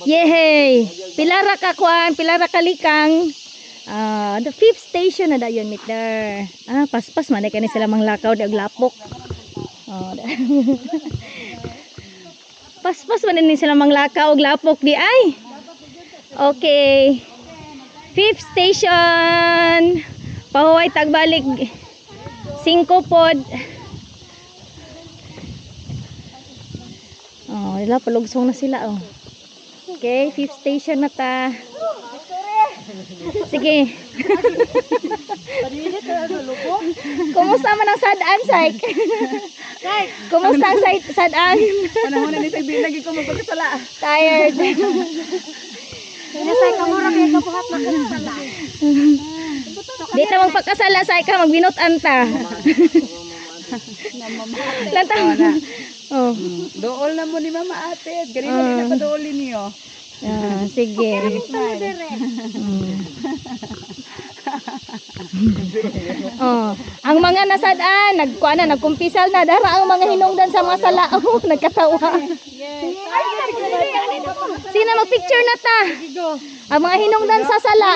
Yehey! Pilara ka kwan, pilara ka likang. The fifth station na dayon meter. Paspas man kani sila manglakaw di og lapok. Paspas man ni sila manglakaw og lapok di ay. Okay. Fifth station. Pahuway tagbalik 5 pod. Wala palugsong na sila Okay, fifth station na ta. Sige. Kumusta man ang sadaan, Saik? Kumusta ang sadaan? Panahon na ni Saibin lagi ko magpagkasala. Tired. Say ka mo ra kay kabuhat na kasala. Di ta magpagkasala, Saik ka magbinutan ta. Lanta. Dool na mo ni Mama Ate. Ganito din na padoolin niyo. Sige. Ang mga nasadaan, nagkumpisal na dara ang mga hinungdan sa mga sala. Nagkatawa. Sino magpicture na ta? Ang mga hinungdan sa sala.